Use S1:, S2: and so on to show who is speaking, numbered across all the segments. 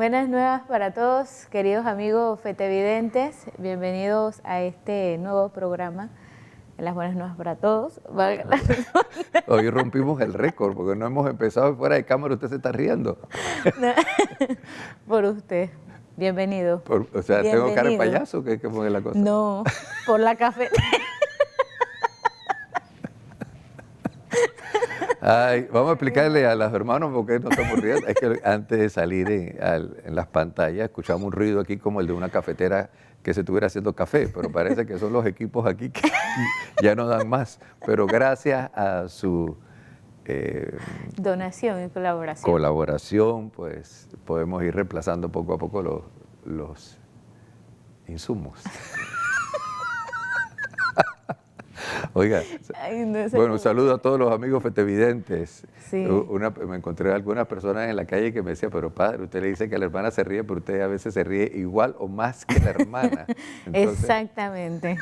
S1: Buenas nuevas para todos, queridos amigos fetevidentes. Bienvenidos a este nuevo programa. Las buenas nuevas para todos.
S2: Hoy rompimos el récord porque no hemos empezado fuera de cámara. Usted se está riendo.
S1: Por usted. Bienvenido.
S2: O sea,
S1: Bienvenido.
S2: ¿tengo cara de payaso? ¿Cómo es la cosa?
S1: No, por la cafetera.
S2: Ay, vamos a explicarle a los hermanos por qué no estamos riendo. Es que antes de salir en las pantallas escuchamos un ruido aquí como el de una cafetera que se estuviera haciendo café, pero parece que son los equipos aquí que ya no dan más. Pero gracias a su
S1: donación y colaboración.
S2: Colaboración, pues podemos ir reemplazando poco a poco los insumos. Oiga, bueno, un saludo a todos los amigos fetevidentes.
S1: Sí.
S2: Me encontré algunas personas en la calle que me decían, pero padre, usted le dice que la hermana se ríe, pero usted a veces se ríe igual o más que la hermana. Entonces,
S1: exactamente,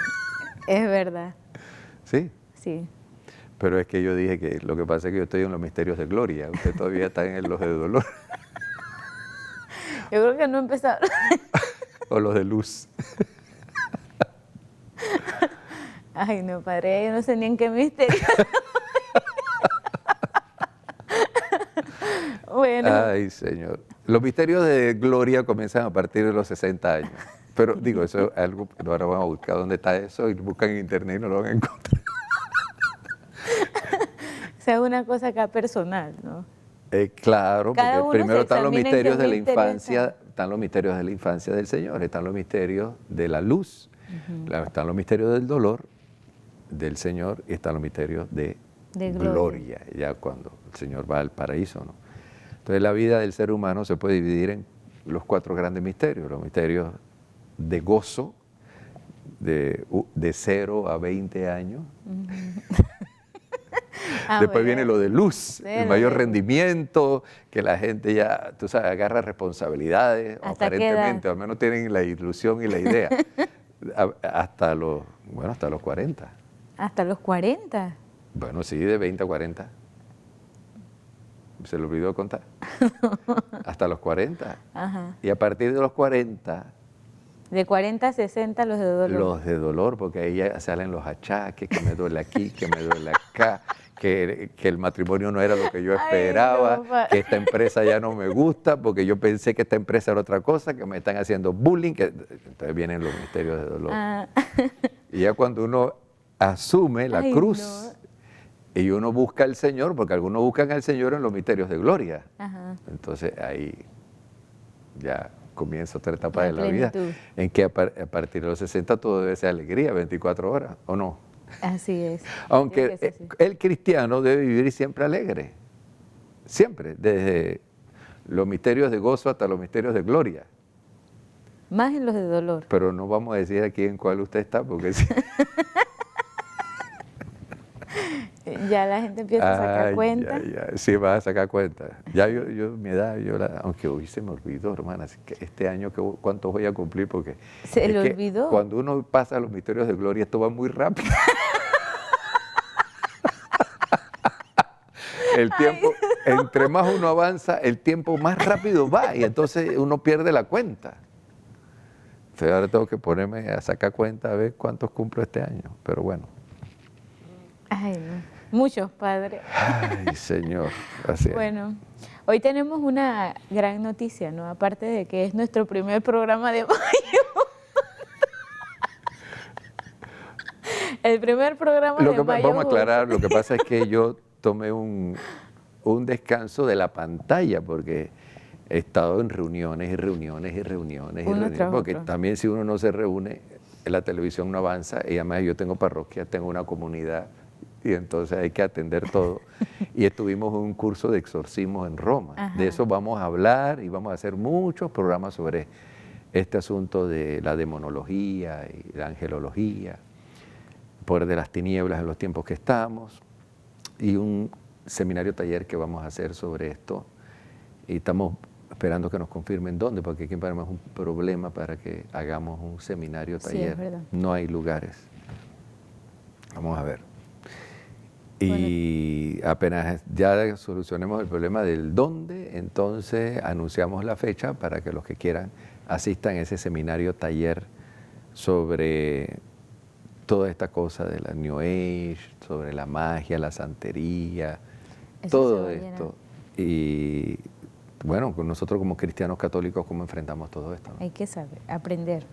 S1: es verdad.
S2: ¿sí?
S1: Sí.
S2: Pero es que yo dije que lo que pasa es que yo estoy en los misterios de gloria, usted todavía está en los de dolor.
S1: Yo creo que no he empezado.
S2: O los de luz.
S1: Ay, no, padre, yo no sé ni en qué misterio. Bueno.
S2: Ay, Señor. Los misterios de gloria comienzan a partir de los 60 años. Pero digo, eso es algo que ahora vamos a buscar dónde está eso y buscan en internet y no lo van a encontrar.
S1: O sea, es una cosa acá personal, ¿no?
S2: Claro,
S1: Cada
S2: porque
S1: uno
S2: primero
S1: se
S2: están los
S1: examina en qué
S2: misterios de la
S1: misterio
S2: infancia, están los misterios de la infancia del Señor, están los misterios de la luz, están los misterios del dolor del Señor y están los misterios de gloria, ya cuando el Señor va al paraíso, ¿no? Entonces la vida del ser humano se puede dividir en los 4 grandes misterios, los misterios de gozo, de 0 a 20 años. Después viene lo de luz, el mayor rendimiento, que la gente ya, tú sabes, agarra responsabilidades, aparentemente, al menos tienen la ilusión y la idea, hasta los 40.
S1: ¿Hasta los 40?
S2: Bueno, sí, de 20 a 40. Se le olvidó contar. Hasta los 40.
S1: Ajá.
S2: Y a partir de los 40...
S1: De 40 a 60 los de dolor.
S2: Los de dolor, porque ahí ya salen los achaques, que me duele aquí, que me duele acá, que el matrimonio no era lo que yo esperaba,
S1: Ay, no,
S2: que esta empresa ya no me gusta, porque yo pensé que esta empresa era otra cosa, que me están haciendo bullying, entonces vienen los misterios de dolor.
S1: Ah.
S2: Y ya cuando uno asume la cruz,
S1: no.
S2: y uno busca al Señor, porque algunos buscan al Señor en los misterios de gloria.
S1: Ajá.
S2: Entonces ahí ya comienza otra etapa
S1: La
S2: de la vida,
S1: plenitud.
S2: en que a partir de los 60 todo debe ser alegría, 24 horas, ¿o no?
S1: Así es.
S2: Aunque el cristiano debe vivir siempre alegre, siempre, desde los misterios de gozo hasta los misterios de gloria.
S1: Más en los de dolor.
S2: Pero no vamos a decir aquí en cuál usted está, porque sí.
S1: Ya la gente empieza a sacar cuenta.
S2: Ya. Sí, va a sacar cuenta. Ya yo mi edad, aunque hoy se me olvidó, hermana, así que este año, ¿cuántos voy a cumplir? Porque
S1: ¿Se le olvidó?
S2: Cuando uno pasa los misterios de gloria, esto va muy rápido. El tiempo, entre más uno avanza, el tiempo más rápido va y entonces uno pierde la cuenta. Entonces ahora tengo que ponerme a sacar cuenta a ver cuántos cumplo este año, pero bueno.
S1: Ay, no. Muchos, padre.
S2: Ay, Señor. Así es.
S1: Bueno, hoy tenemos una gran noticia, ¿no? Aparte de que es nuestro primer programa de mayo. El primer programa de mayo.
S2: Vamos a aclarar, lo que pasa es que yo tomé un descanso de la pantalla porque he estado en reuniones y reuniones y reuniones y reuniones. Porque también si uno no se reúne, la televisión no avanza y además yo tengo parroquia, tengo una comunidad y entonces hay que atender todo. Y estuvimos en un curso de exorcismo en Roma. Ajá. De eso vamos a hablar y vamos a hacer muchos programas sobre este asunto de la demonología y la angelología, poder de las tinieblas en los tiempos que estamos, y un seminario taller que vamos a hacer sobre esto. Y estamos esperando que nos confirmen dónde, porque aquí en Panamá es un problema para que hagamos un seminario taller.
S1: Sí, es verdad.
S2: No hay lugares. Vamos a ver. Y apenas ya solucionemos el problema del dónde, entonces anunciamos la fecha para que los que quieran asistan a ese seminario taller sobre toda esta cosa de la New Age, sobre la magia, la santería, todo esto. Y bueno, con nosotros como cristianos católicos, ¿cómo enfrentamos todo esto, ¿no?
S1: Hay que saber, aprender.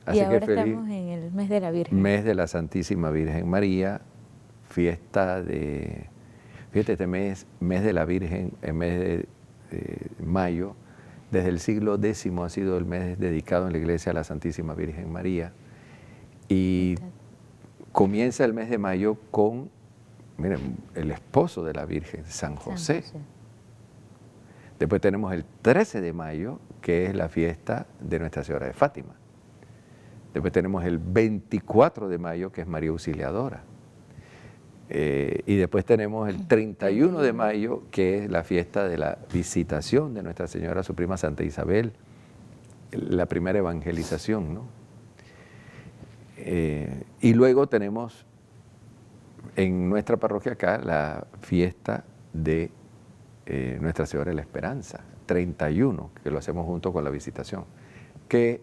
S2: Así
S1: y ahora
S2: que feliz,
S1: estamos en el mes de la Virgen.
S2: Mes de la Santísima Virgen María, fiesta de... Fíjate, este mes de la Virgen, el mes de mayo, desde el siglo X ha sido el mes dedicado en la iglesia a la Santísima Virgen María. Y comienza el mes de mayo con, miren, el esposo de la Virgen, San José. Después tenemos el 13 de mayo, que es la fiesta de Nuestra Señora de Fátima. Después tenemos el 24 de mayo, que es María Auxiliadora. Y después tenemos el 31 de mayo, que es la fiesta de la visitación de Nuestra Señora, su prima Santa Isabel, la primera evangelización, ¿no? Y luego tenemos en nuestra parroquia acá la fiesta de Nuestra Señora de la Esperanza, 31, que lo hacemos junto con la visitación, que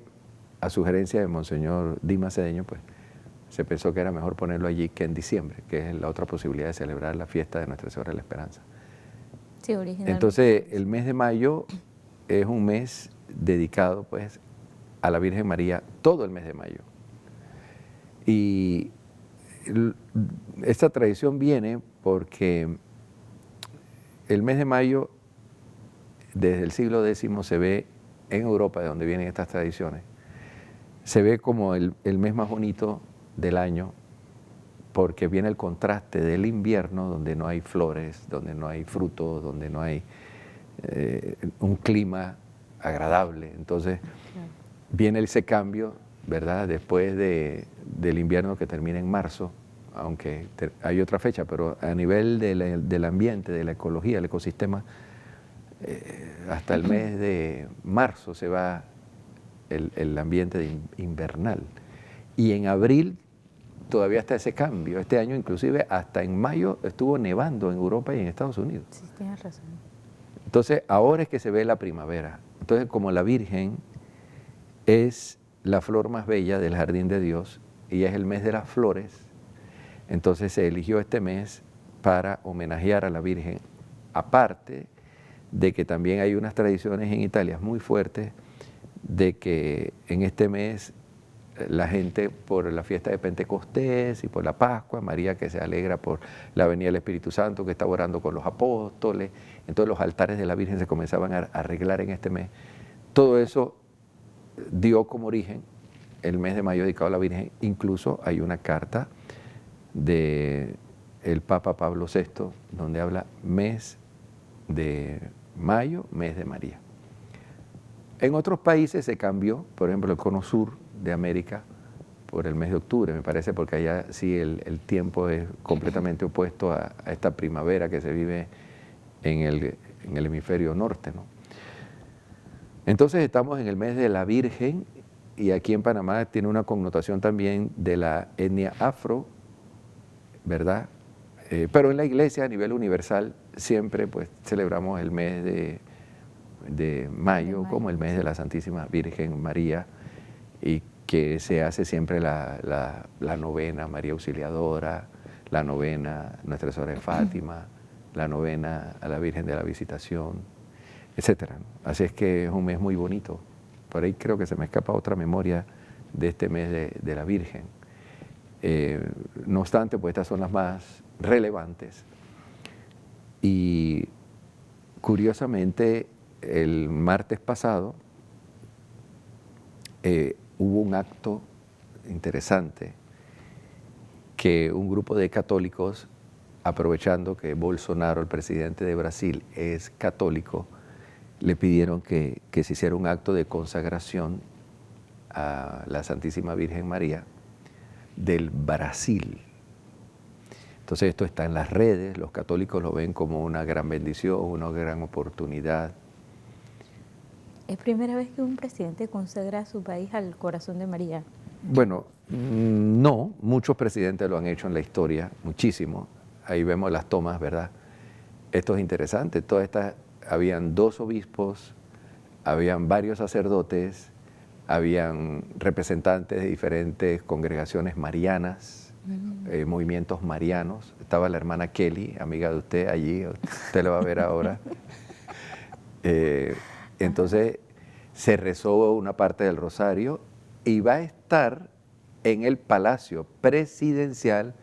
S2: a sugerencia de Monseñor Dimas Cedeño, pues se pensó que era mejor ponerlo allí que en diciembre, que es la otra posibilidad de celebrar la fiesta de Nuestra Señora de la Esperanza.
S1: Sí, originalmente.
S2: Entonces, el mes de mayo es un mes dedicado pues a la Virgen María, todo el mes de mayo. Y esta tradición viene porque el mes de mayo, desde el siglo X, se ve en Europa, de donde vienen estas tradiciones, se ve como el mes más bonito del año, porque viene el contraste del invierno, donde no hay flores, donde no hay frutos, donde no hay un clima agradable. Entonces, viene ese cambio, ¿verdad? Después del invierno que termina en marzo, aunque hay otra fecha, pero a nivel del ambiente, de la ecología, del ecosistema, hasta el mes de marzo se va el ambiente invernal. Y en abril todavía está ese cambio. Este año inclusive hasta en mayo estuvo nevando en Europa y en Estados Unidos.
S1: Sí, tienes razón.
S2: Entonces ahora es que se ve la primavera. Entonces como la Virgen es la flor más bella del jardín de Dios y es el mes de las flores, entonces se eligió este mes para homenajear a la Virgen, aparte de que también hay unas tradiciones en Italia muy fuertes de que en este mes la gente, por la fiesta de Pentecostés y por la Pascua, María que se alegra por la venida del Espíritu Santo, que está orando con los apóstoles, entonces los altares de la Virgen se comenzaban a arreglar en este mes. Todo eso dio como origen el mes de mayo dedicado a la Virgen. Incluso hay una carta del Papa Pablo VI donde habla mes de mayo, mes de María. En otros países se cambió, por ejemplo el cono sur de América, por el mes de octubre, me parece, porque allá sí el tiempo es completamente opuesto a esta primavera que se vive en el hemisferio norte, ¿no? Entonces estamos en el mes de la Virgen y aquí en Panamá tiene una connotación también de la etnia afro, ¿verdad? Pero en la iglesia a nivel universal siempre pues celebramos el mes de mayo como el mes de la Santísima Virgen María, y que se hace siempre la novena María Auxiliadora, la novena Nuestra Señora de Fátima, la novena a la Virgen de la Visitación, etcétera. Así es que es un mes muy bonito. Por ahí creo que se me escapa otra memoria de este mes de la Virgen. No obstante, pues estas son las más relevantes. Y curiosamente, el martes pasado hubo un acto interesante que un grupo de católicos, aprovechando que Bolsonaro, el presidente de Brasil, es católico, le pidieron que se hiciera un acto de consagración a la Santísima Virgen María del Brasil. Entonces esto está en las redes, los católicos lo ven como una gran bendición, una gran oportunidad.
S1: Es primera vez que un presidente consagra a su país al corazón de María.
S2: Bueno, no, muchos presidentes lo han hecho en la historia, muchísimo. Ahí vemos las tomas, ¿verdad? Esto es interesante, habían 2 obispos, habían varios sacerdotes, habían representantes de diferentes congregaciones marianas, movimientos marianos. Estaba la hermana Kelly, amiga de usted allí, usted lo va a ver ahora. Entonces se rezó una parte del rosario y va a estar en el Palacio Presidencial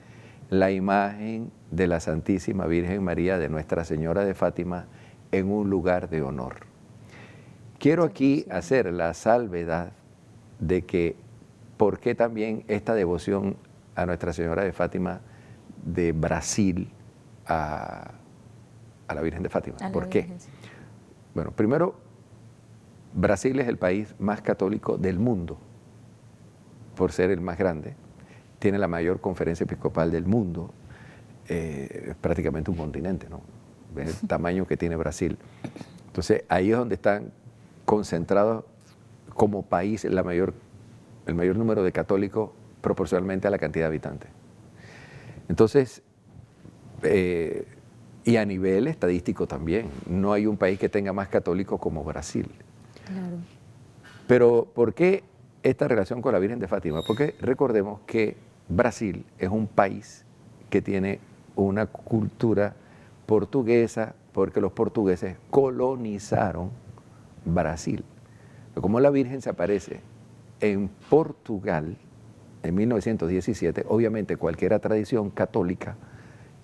S2: la imagen de la Santísima Virgen María de Nuestra Señora de Fátima en un lugar de honor. Quiero aquí hacer la salvedad de que por qué también esta devoción a Nuestra Señora de Fátima de Brasil a la Virgen de Fátima. ¿Por qué? Bueno, primero, Brasil es el país más católico del mundo, por ser el más grande. Tiene la mayor conferencia episcopal del mundo, es prácticamente un continente, ¿no? El tamaño que tiene Brasil. Entonces, ahí es donde están concentrados como país el mayor número de católicos proporcionalmente a la cantidad de habitantes. Entonces, y a nivel estadístico también, no hay un país que tenga más católicos como Brasil.
S1: Claro.
S2: Pero, ¿por qué esta relación con la Virgen de Fátima? Porque recordemos que Brasil es un país que tiene una cultura portuguesa, porque los portugueses colonizaron Brasil. Como la Virgen se aparece en Portugal en 1917, obviamente cualquier tradición católica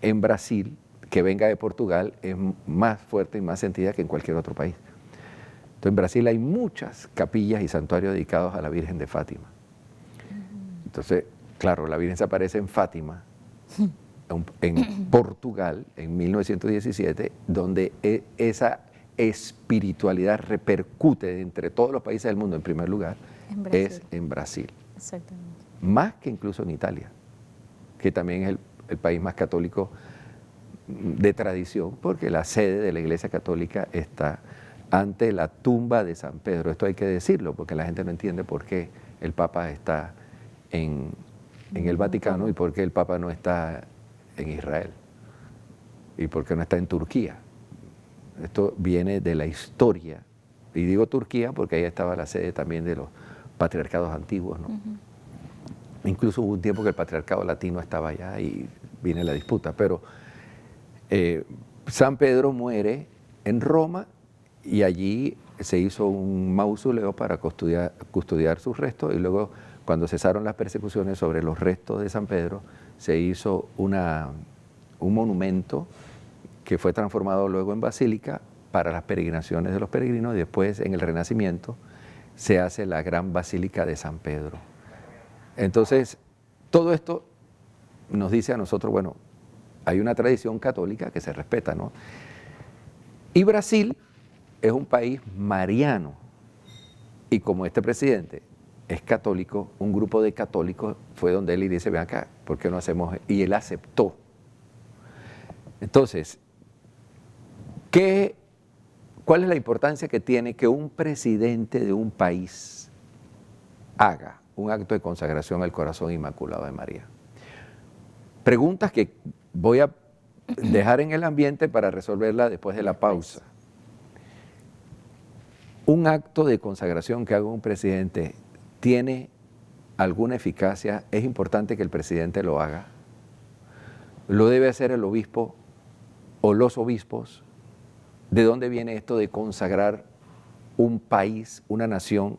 S2: en Brasil que venga de Portugal es más fuerte y más sentida que en cualquier otro país. Entonces en Brasil hay muchas capillas y santuarios dedicados a la Virgen de Fátima. Entonces, claro, la Virgen se aparece en Fátima, en Portugal, en 1917, donde esa espiritualidad repercute entre todos los países del mundo, en primer lugar, es en Brasil.
S1: Exactamente.
S2: Más que incluso en Italia, que también es el país más católico de tradición, porque la sede de la Iglesia Católica está ante la tumba de San Pedro. Esto hay que decirlo, porque la gente no entiende por qué el Papa está en el Vaticano y por qué el Papa no está en Israel y por qué no está en Turquía. Esto viene de la historia, y digo Turquía porque ahí estaba la sede también de los patriarcados antiguos, ¿no? Incluso hubo un tiempo que el patriarcado latino estaba allá y viene la disputa, pero San Pedro muere en Roma y allí se hizo un mausoleo para custodiar sus restos, y luego, cuando cesaron las persecuciones sobre los restos de San Pedro, se hizo un monumento que fue transformado luego en basílica para las peregrinaciones de los peregrinos, y después, en el Renacimiento, se hace la gran Basílica de San Pedro. Entonces, todo esto nos dice a nosotros, bueno, hay una tradición católica que se respeta, ¿no? Y Brasil es un país mariano, y como este presidente es católico, un grupo de católicos fue donde él y dice, ven acá, ¿por qué no hacemos? Y él aceptó. Entonces, ¿cuál es la importancia que tiene que un presidente de un país haga un acto de consagración al corazón inmaculado de María? Preguntas que voy a dejar en el ambiente para resolverla después de la pausa. ¿Un acto de consagración que haga un presidente tiene alguna eficacia? ¿Es importante que el presidente lo haga? ¿Lo debe hacer el obispo o los obispos? ¿De dónde viene esto de consagrar un país, una nación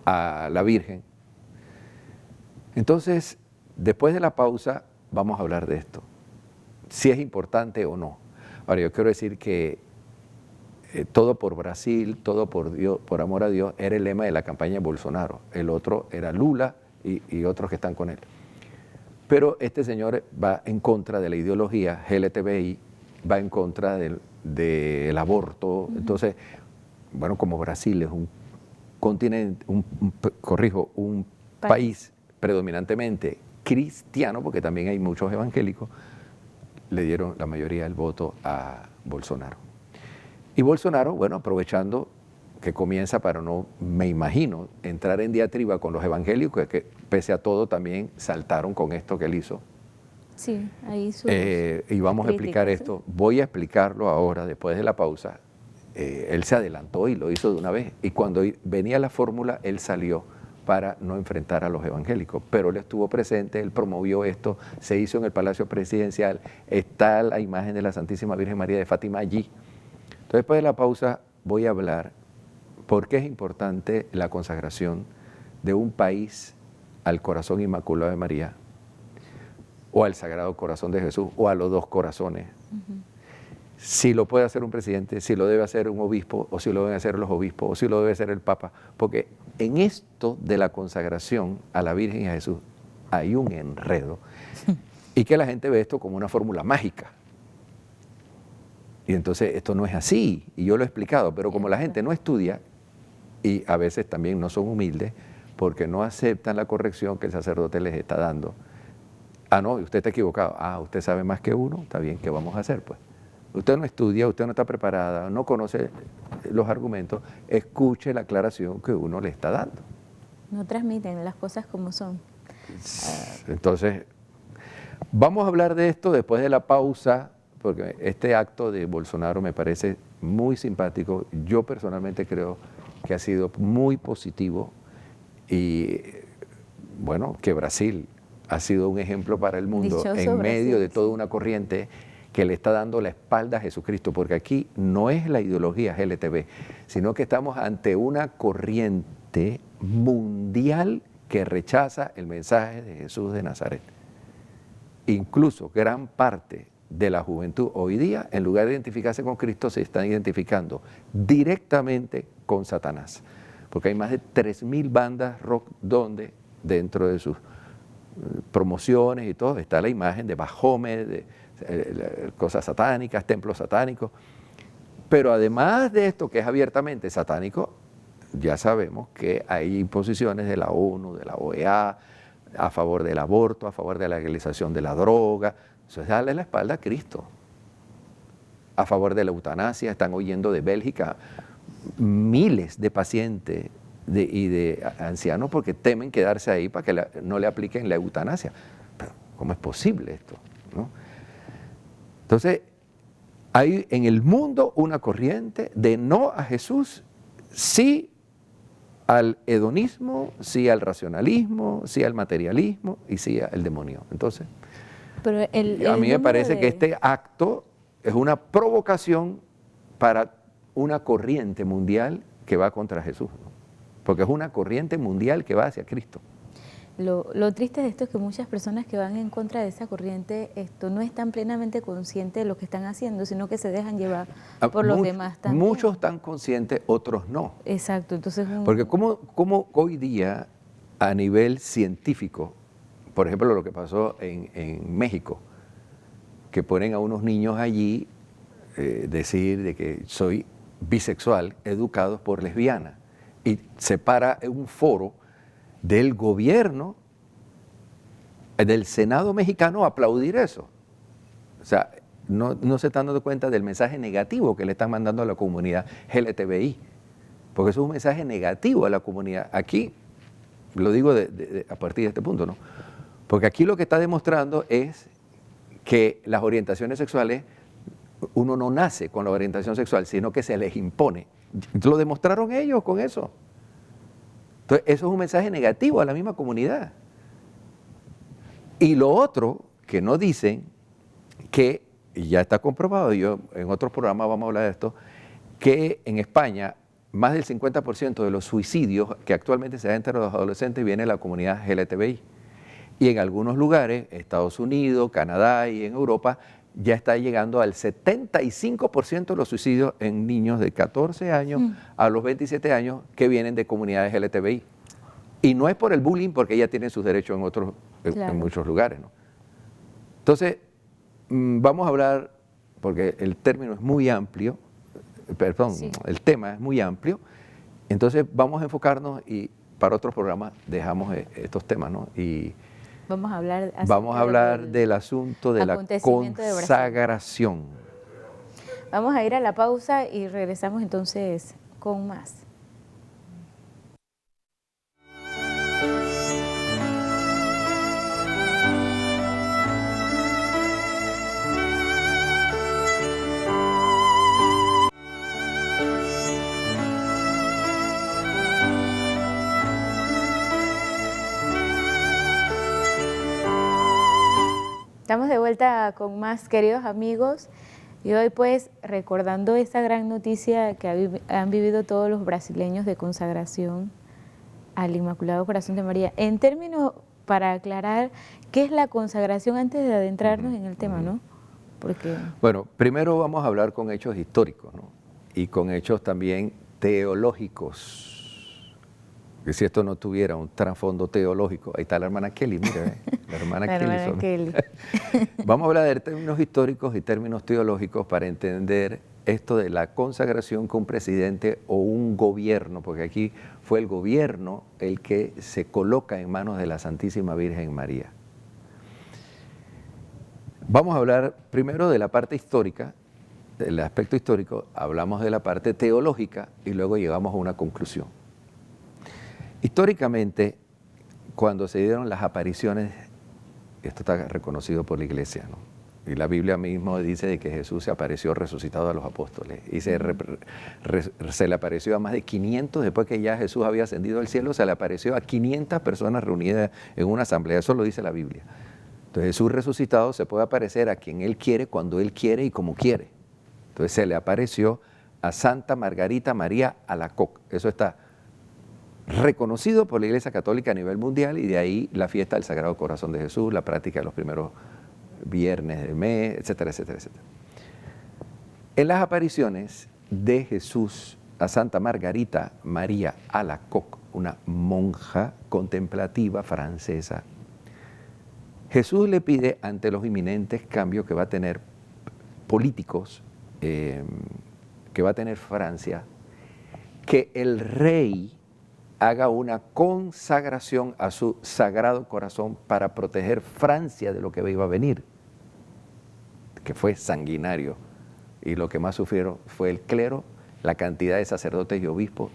S2: a la Virgen? Entonces, después de la pausa, vamos a hablar de esto. Si es importante o no. Ahora, yo quiero decir que todo por Brasil, todo por Dios, por amor a Dios, era el lema de la campaña de Bolsonaro. El otro era Lula y otros que están con él. Pero este señor va en contra de la ideología LGTBI, va en contra del aborto. Entonces, bueno, como Brasil es un continente, un país predominantemente cristiano, porque también hay muchos evangélicos, le dieron la mayoría del voto a Bolsonaro. Y Bolsonaro, bueno, aprovechando que comienza para no, me imagino, entrar en diatriba con los evangélicos, que pese a todo también saltaron con esto que él hizo.
S1: Sí, ahí
S2: y vamos a explicar esto. Voy a explicarlo ahora, después de la pausa. Él se adelantó y lo hizo de una vez. Y cuando venía la fórmula, él salió para no enfrentar a los evangélicos. Pero él estuvo presente, él promovió esto, se hizo en el Palacio Presidencial, está la imagen de la Santísima Virgen María de Fátima allí. Entonces, después de la pausa, voy a hablar por qué es importante la consagración de un país al corazón inmaculado de María, o al Sagrado Corazón de Jesús, o a los dos corazones. Si lo puede hacer un presidente, si lo debe hacer un obispo, o si lo deben hacer los obispos, o si lo debe hacer el Papa, porque en esto de la consagración a la Virgen y a Jesús hay un enredo, y que la gente ve esto como una fórmula mágica. Y entonces esto no es así, y yo lo he explicado, pero como la gente no estudia, y a veces también no son humildes, porque no aceptan la corrección que el sacerdote les está dando. Ah, no, usted está equivocado. Ah, usted sabe más que uno, está bien, ¿qué vamos a hacer pues? Usted no estudia, usted no está preparada, no conoce los argumentos, escuche la aclaración que uno le está dando.
S1: No transmiten las cosas como son.
S2: Entonces, vamos a hablar de esto después de la pausa, porque este acto de Bolsonaro me parece muy simpático. Yo personalmente creo que ha sido muy positivo y, bueno, que Brasil ha sido un ejemplo para el mundo. Dichoso en medio Brasil, de toda una corriente que le está dando la espalda a Jesucristo, porque aquí no es la ideología LGTB, sino que estamos ante una corriente mundial que rechaza el mensaje de Jesús de Nazaret. Incluso gran parte de la juventud hoy día, en lugar de identificarse con Cristo, se están identificando directamente con Satanás, porque hay más de 3.000 bandas rock donde dentro de sus promociones y todo está la imagen de Baphomet, de cosas satánicas, templos satánicos. Pero además de esto, que es abiertamente satánico, ya sabemos que hay imposiciones de la ONU, de la OEA, a favor del aborto, a favor de la legalización de la droga. Eso es darle la espalda a Cristo. A favor de la eutanasia, están oyendo de Bélgica miles de pacientes y de ancianos porque temen quedarse ahí para que no le apliquen la eutanasia. Pero, ¿cómo es posible esto? ¿No? Entonces, hay en el mundo una corriente de no a Jesús, sí al hedonismo, sí al racionalismo, sí al materialismo y sí al demonio. Entonces,
S1: pero
S2: a mí me parece que este acto es una provocación para una corriente mundial que va contra Jesús, ¿no? Porque es una corriente mundial que va hacia Cristo.
S1: Lo triste de esto es que muchas personas que van en contra de esa corriente no están plenamente conscientes de lo que están haciendo, sino que se dejan llevar por los demás también.
S2: Muchos están conscientes, otros no.
S1: Exacto. Entonces,
S2: porque como hoy día a nivel científico, por ejemplo lo que pasó en México, que ponen a unos niños allí decir de que soy bisexual, educados por lesbiana, y se para en un foro del gobierno, del Senado mexicano, a aplaudir eso. O sea, no se están dando cuenta del mensaje negativo que le están mandando a la comunidad LGTBI, porque eso es un mensaje negativo a la comunidad. Aquí, lo digo a partir de este punto, ¿no? Porque aquí lo que está demostrando es que las orientaciones sexuales, uno no nace con la orientación sexual, sino que se les impone. Lo demostraron ellos con eso. Entonces, eso es un mensaje negativo a la misma comunidad. Y lo otro que no dicen, que ya está comprobado, yo en otros programas vamos a hablar de esto, que en España más del 50% de los suicidios que actualmente se dan entre los adolescentes viene de la comunidad LGTBI. Y en algunos lugares, Estados Unidos, Canadá y en Europa, ya está llegando al 75% de los suicidios en niños de 14 años a los 27 años que vienen de comunidades LGTBI. Y no es por el bullying, porque ya tienen sus derechos en muchos lugares, ¿no? Entonces, vamos a hablar, porque el término es muy amplio, el tema es muy amplio, entonces vamos a enfocarnos y para otros programas dejamos estos temas, ¿no? Y
S1: vamos a hablar
S2: del asunto de la consagración.
S1: Vamos a ir a la pausa y regresamos entonces con más. Estamos de vuelta con más, queridos amigos, y hoy pues recordando esta gran noticia que han vivido todos los brasileños de consagración al Inmaculado Corazón de María. En términos, para aclarar, ¿qué es la consagración antes de adentrarnos en el tema, no? Porque...
S2: Bueno, primero vamos a hablar con hechos históricos, ¿no? Y con hechos también teológicos. Que si esto no tuviera un trasfondo teológico, ahí está la hermana Kelly, mira, la hermana Kelly. Vamos a hablar de términos históricos y términos teológicos para entender esto de la consagración que un presidente o un gobierno, porque aquí fue el gobierno el que se coloca en manos de la Santísima Virgen María. Vamos a hablar primero de la parte histórica, del aspecto histórico, hablamos de la parte teológica y luego llegamos a una conclusión. Históricamente, cuando se dieron las apariciones, esto está reconocido por la Iglesia, ¿no? Y la Biblia mismo dice de que Jesús se apareció resucitado a los apóstoles y se le apareció a más de 500, después que ya Jesús había ascendido al cielo, se le apareció a 500 personas reunidas en una asamblea, eso lo dice la Biblia. Entonces Jesús resucitado se puede aparecer a quien Él quiere, cuando Él quiere y como quiere. Entonces se le apareció a Santa Margarita María Alacoque, eso está reconocido por la Iglesia Católica a nivel mundial, y de ahí la fiesta del Sagrado Corazón de Jesús, la práctica de los primeros viernes del mes, etcétera, etcétera, etcétera. En las apariciones de Jesús a Santa Margarita María Alacoque, una monja contemplativa francesa, Jesús le pide, ante los inminentes cambios que va a tener políticos, que va a tener Francia, que el rey haga una consagración a su Sagrado Corazón para proteger Francia de lo que iba a venir, que fue sanguinario, y lo que más sufrieron fue el clero, la cantidad de sacerdotes y obispos,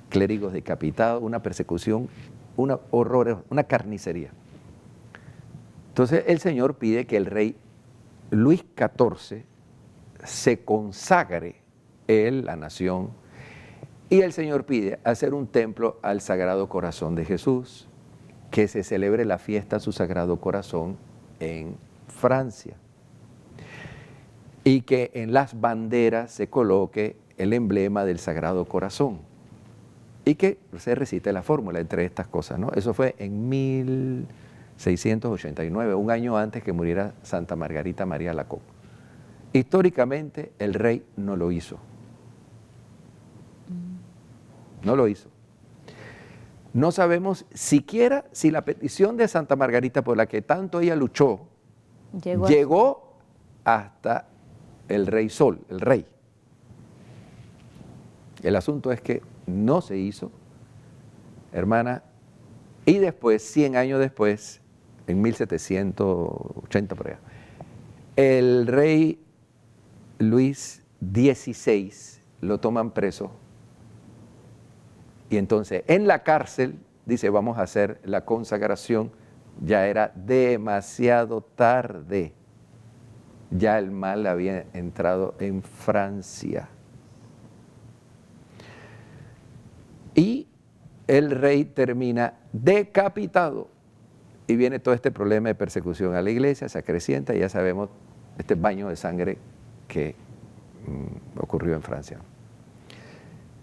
S2: clérigos decapitados, una persecución, una horror, una carnicería. Entonces el Señor pide que el rey Luis XIV se consagre, él, la nación, y el Señor pide hacer un templo al Sagrado Corazón de Jesús, que se celebre la fiesta a su Sagrado Corazón en Francia, y que en las banderas se coloque el emblema del Sagrado Corazón, y que se recite la fórmula entre estas cosas, ¿no? Eso fue en 1689, un año antes que muriera Santa Margarita María Alacoque. Históricamente el rey no lo hizo. No lo hizo. No sabemos siquiera si la petición de Santa Margarita, por la que tanto ella luchó, llegó hasta el rey Sol, el rey. El asunto es que no se hizo, hermana, y después, 100 años después, en 1780 por allá, el rey Luis XVI lo toman preso. Y entonces en la cárcel dice, vamos a hacer la consagración. Ya era demasiado tarde. Ya el mal había entrado en Francia. Y el rey termina decapitado. Y viene todo este problema de persecución a la iglesia, se acrecienta y ya sabemos este baño de sangre que ocurrió en Francia.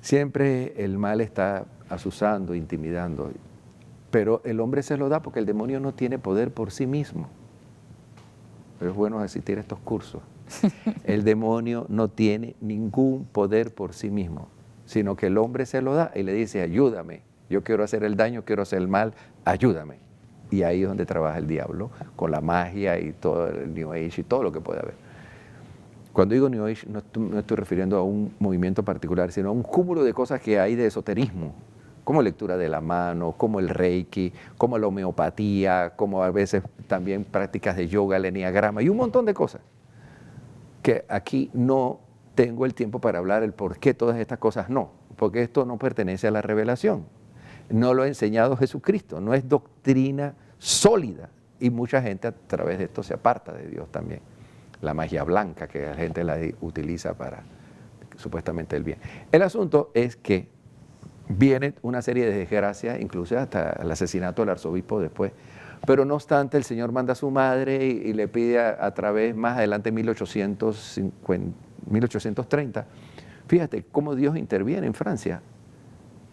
S2: Siempre el mal está asusando, intimidando, pero el hombre se lo da porque el demonio no tiene poder por sí mismo. Pero es bueno asistir a estos cursos. El demonio no tiene ningún poder por sí mismo, sino que el hombre se lo da y le dice, ayúdame, yo quiero hacer el daño, quiero hacer el mal, ayúdame. Y ahí es donde trabaja el diablo, con la magia y todo el New Age y todo lo que puede haber. Cuando digo New Age, no estoy refiriendo a un movimiento particular, sino a un cúmulo de cosas que hay de esoterismo, como lectura de la mano, como el Reiki, como la homeopatía, como a veces también prácticas de yoga, el enneagrama y un montón de cosas. Que aquí no tengo el tiempo para hablar el por qué todas estas cosas no, porque esto no pertenece a la revelación. No lo ha enseñado Jesucristo, no es doctrina sólida y mucha gente a través de esto se aparta de Dios también. La magia blanca que la gente la utiliza para supuestamente el bien. El asunto es que viene una serie de desgracias, incluso hasta el asesinato del arzobispo después. Pero no obstante, el Señor manda a su madre y le pide a través, más adelante, en 1830, fíjate cómo Dios interviene en Francia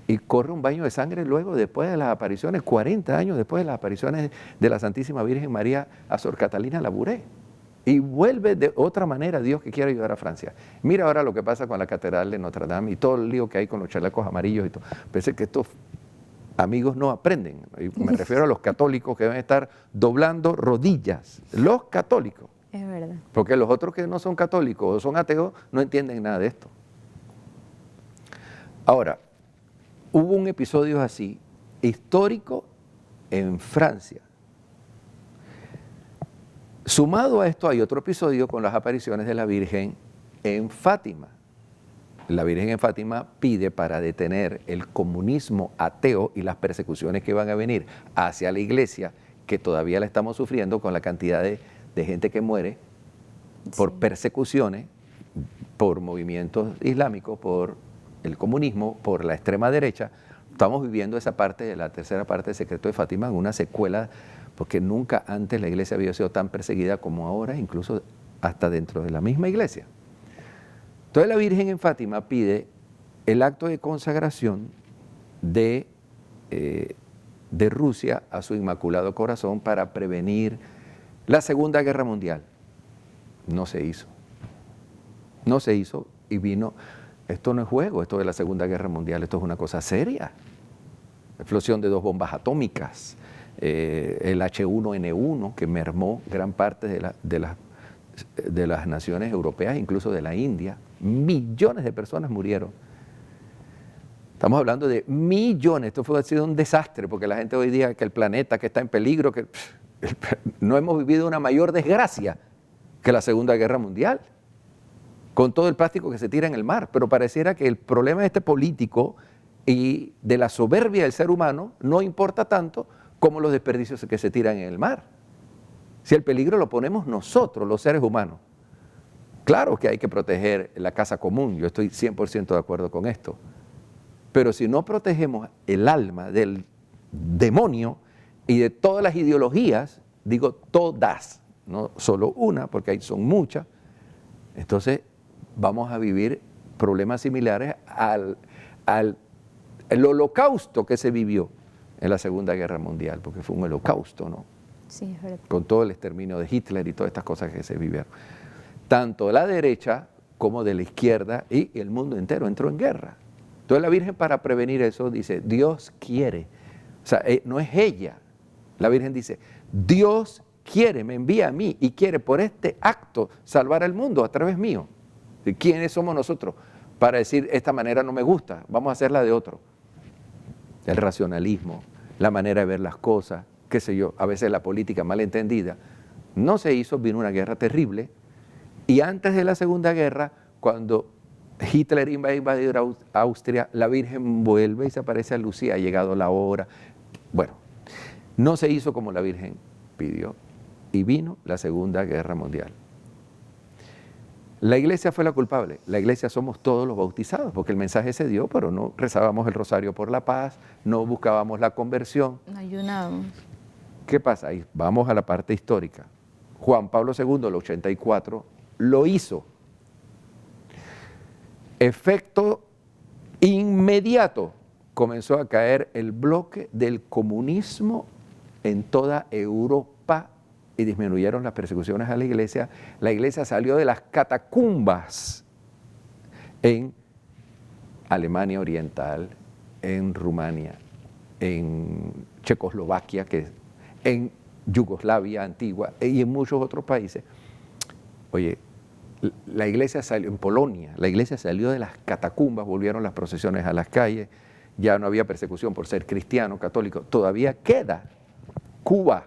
S2: y corre un baño de sangre luego, después de las apariciones, 40 años después de las apariciones de la Santísima Virgen María a Sor Catalina Labouré. Y vuelve de otra manera Dios que quiere ayudar a Francia. Mira ahora lo que pasa con la Catedral de Notre Dame y todo el lío que hay con los chalecos amarillos y todo. Pensé que estos amigos no aprenden. Y me refiero a los católicos que deben estar doblando rodillas. Los católicos.
S1: Es verdad.
S2: Porque los otros que no son católicos o son ateos no entienden nada de esto. Ahora, hubo un episodio así, histórico, en Francia. Sumado a esto hay otro episodio con las apariciones de la Virgen en Fátima. La Virgen en Fátima pide para detener el comunismo ateo y las persecuciones que van a venir hacia la iglesia, que todavía la estamos sufriendo con la cantidad de gente que muere por persecuciones, por movimientos islámicos, por el comunismo, por la extrema derecha. Estamos viviendo esa parte de la tercera parte del Secreto de Fátima en una secuela, porque nunca antes la iglesia había sido tan perseguida como ahora, incluso hasta dentro de la misma iglesia. Entonces la Virgen en Fátima pide el acto de consagración de Rusia a su Inmaculado Corazón para prevenir la Segunda Guerra Mundial. No se hizo. No se hizo y vino, esto no es juego, esto de la Segunda Guerra Mundial, esto es una cosa seria. Explosión de 2 bombas atómicas, el H1N1 que mermó gran parte de las naciones europeas, incluso de la India. Millones de personas murieron. Estamos hablando de millones. Esto ha sido un desastre, porque la gente hoy día que el planeta que está en peligro, que no hemos vivido una mayor desgracia que la Segunda Guerra Mundial, con todo el plástico que se tira en el mar. Pero pareciera que el problema político y de la soberbia del ser humano no importa tanto como los desperdicios que se tiran en el mar. Si el peligro lo ponemos nosotros, los seres humanos. Claro que hay que proteger la casa común, yo estoy 100% de acuerdo con esto. Pero si no protegemos el alma del demonio y de todas las ideologías, digo todas, no solo una, porque son muchas, entonces vamos a vivir problemas similares al holocausto que se vivió en la Segunda Guerra Mundial, porque fue un holocausto, ¿no?
S1: Sí, es verdad.
S2: Con todo el exterminio de Hitler y todas estas cosas que se vivieron. Tanto de la derecha como de la izquierda y el mundo entero entró en guerra. Entonces la Virgen, para prevenir eso, dice, Dios quiere. O sea, no es ella. La Virgen dice, Dios quiere, me envía a mí y quiere por este acto salvar al mundo a través mío. ¿Quiénes somos nosotros para decir, esta manera no me gusta, vamos a hacerla de otro? El racionalismo, la manera de ver las cosas, qué sé yo, a veces la política mal entendida. No se hizo, vino una guerra terrible. Y antes de la Segunda Guerra, cuando Hitler iba a invadir Austria, la Virgen vuelve y se aparece a Lucía, ha llegado la hora. Bueno, no se hizo como la Virgen pidió y vino la Segunda Guerra Mundial. La iglesia fue la culpable, la iglesia somos todos los bautizados, porque el mensaje se dio, pero no rezábamos el rosario por la paz, no buscábamos la conversión.
S1: No ayunábamos.
S2: ¿Qué pasa? Ahí vamos a la parte histórica. Juan Pablo II, el 84, lo hizo. Efecto inmediato, comenzó a caer el bloque del comunismo en toda Europa y disminuyeron las persecuciones a la iglesia. La iglesia salió de las catacumbas en Alemania Oriental, en Rumania, en Checoslovaquia, en Yugoslavia antigua y en muchos otros países. Oye, la iglesia salió, en Polonia, la iglesia salió de las catacumbas, volvieron las procesiones a las calles, ya no había persecución por ser cristiano, católico. Todavía queda Cuba,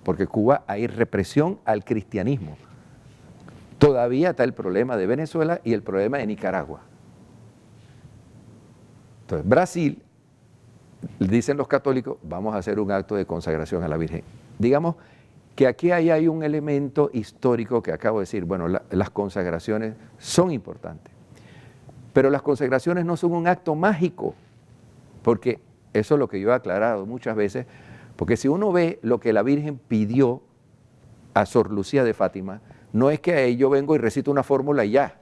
S2: porque Cuba hay represión al cristianismo. Todavía está el problema de Venezuela y el problema de Nicaragua. Entonces, Brasil, dicen los católicos, vamos a hacer un acto de consagración a la Virgen. Digamos que aquí hay un elemento histórico que acabo de decir, bueno, las consagraciones son importantes. Pero las consagraciones no son un acto mágico, porque eso es lo que yo he aclarado muchas veces, porque si uno ve lo que la Virgen pidió a Sor Lucía de Fátima, no es que ahí yo vengo y recito una fórmula y ya.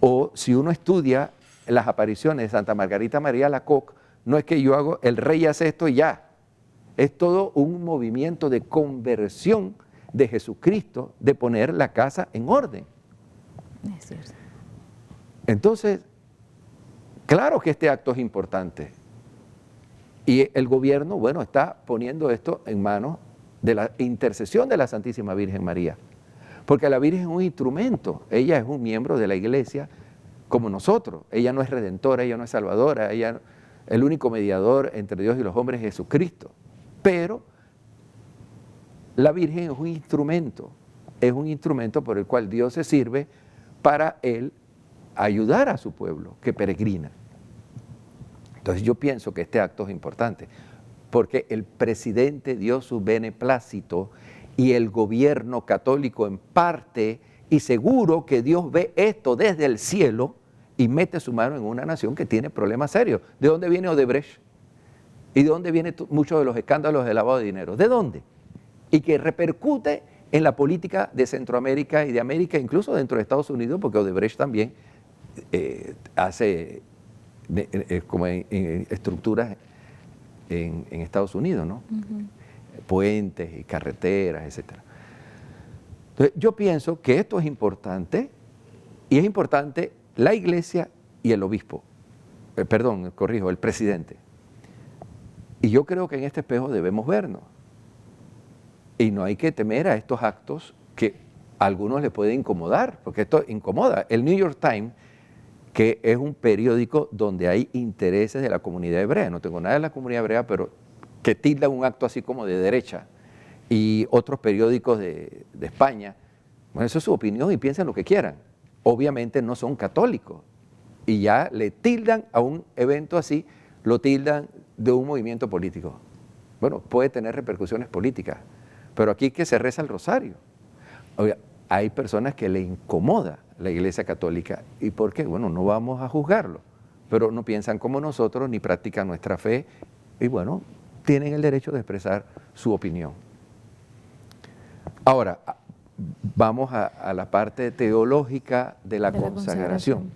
S2: O si uno estudia las apariciones de Santa Margarita María Alacoque, no es que yo hago, el rey hace esto y ya. Es todo un movimiento de conversión de Jesucristo, de poner la casa en orden.
S1: Es cierto.
S2: Entonces, claro que este acto es importante. Y el gobierno, bueno, está poniendo esto en manos de la intercesión de la Santísima Virgen María. Porque la Virgen es un instrumento, ella es un miembro de la Iglesia como nosotros. Ella no es redentora, ella no es salvadora, el único mediador entre Dios y los hombres es Jesucristo. Pero la Virgen es un instrumento por el cual Dios se sirve para Él ayudar a su pueblo que peregrina. Entonces yo pienso que este acto es importante, porque el presidente dio su beneplácito y el gobierno católico en parte, y seguro que Dios ve esto desde el cielo y mete su mano en una nación que tiene problemas serios. ¿De dónde viene Odebrecht? ¿Y de dónde vienen muchos de los escándalos de lavado de dinero? ¿De dónde? Y que repercute en la política de Centroamérica y de América, incluso dentro de Estados Unidos, porque Odebrecht también hace como en estructuras en Estados Unidos, ¿no? Puentes y carreteras, etc. Entonces, yo pienso que esto es importante, y es importante la Iglesia y el obispo, el presidente. Y yo creo que en este espejo debemos vernos. Y no hay que temer a estos actos que a algunos les puede incomodar, porque esto incomoda. El New York Times, que es un periódico donde hay intereses de la comunidad hebrea, no tengo nada de la comunidad hebrea, pero que tildan un acto así como de derecha, y otros periódicos de España, bueno, eso es su opinión y piensen lo que quieran. Obviamente no son católicos, y ya le tildan a un evento así, lo tildan de un movimiento político. Bueno, puede tener repercusiones políticas, pero aquí que se reza el rosario. Oiga, hay personas que le incomoda la Iglesia Católica. ¿Y por qué? Bueno, no vamos a juzgarlo, pero no piensan como nosotros ni practican nuestra fe y bueno, tienen el derecho de expresar su opinión. Ahora, vamos a la parte teológica de la consagración.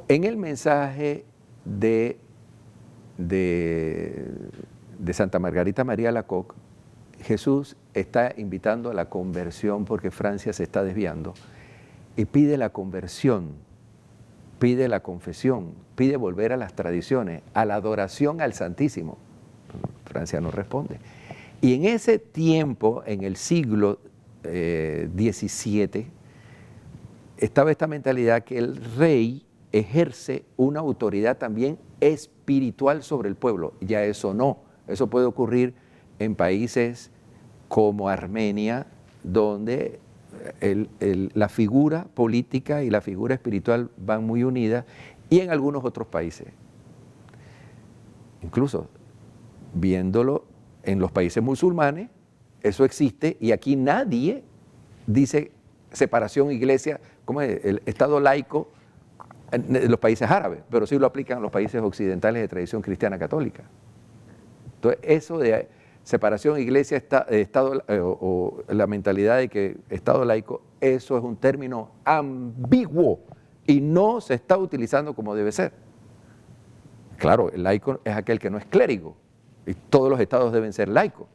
S2: En el mensaje de Santa Margarita María Alacoque, Jesús está invitando a la conversión porque Francia se está desviando y pide la conversión, pide la confesión, pide volver a las tradiciones, a la adoración al Santísimo. Francia no responde. Y en ese tiempo, en el siglo XVII, estaba esta mentalidad que el rey ejerce una autoridad también espiritual sobre el pueblo. Ya eso no, eso puede ocurrir en países como Armenia, donde la figura política y la figura espiritual van muy unidas, y en algunos otros países. Incluso viéndolo en los países musulmanes, eso existe, y aquí nadie dice separación iglesia, como el Estado laico en los países árabes, pero sí lo aplican en los países occidentales de tradición cristiana católica. Entonces, eso de separación iglesia, Estado, o la mentalidad de que Estado laico, eso es un término ambiguo y no se está utilizando como debe ser. Claro, el laico es aquel que no es clérigo y todos los estados deben ser laicos,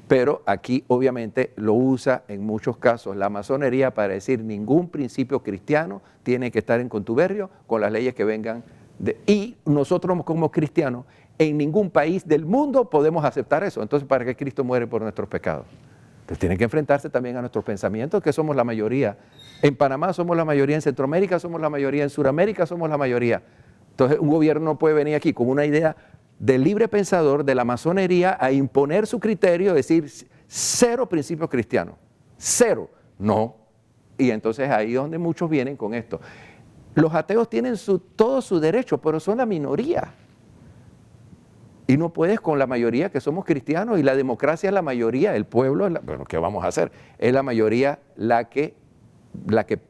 S2: pero aquí obviamente lo usa en muchos casos la masonería para decir ningún principio cristiano tiene que estar en contubernio con las leyes que vengan y nosotros como cristianos en ningún país del mundo podemos aceptar eso. Entonces, ¿para qué Cristo muere por nuestros pecados? Entonces tienen que enfrentarse también a nuestros pensamientos, que somos la mayoría. En Panamá somos la mayoría, en Centroamérica somos la mayoría, en Sudamérica somos la mayoría. Entonces un gobierno no puede venir aquí con una idea del libre pensador, de la masonería, a imponer su criterio, decir cero principios cristianos, cero, no. Y entonces ahí es donde muchos vienen con esto. Los ateos tienen todo su derecho, pero son la minoría. Y no puedes con la mayoría que somos cristianos, y la democracia es la mayoría, el pueblo, bueno, ¿qué vamos a hacer? Es la mayoría la que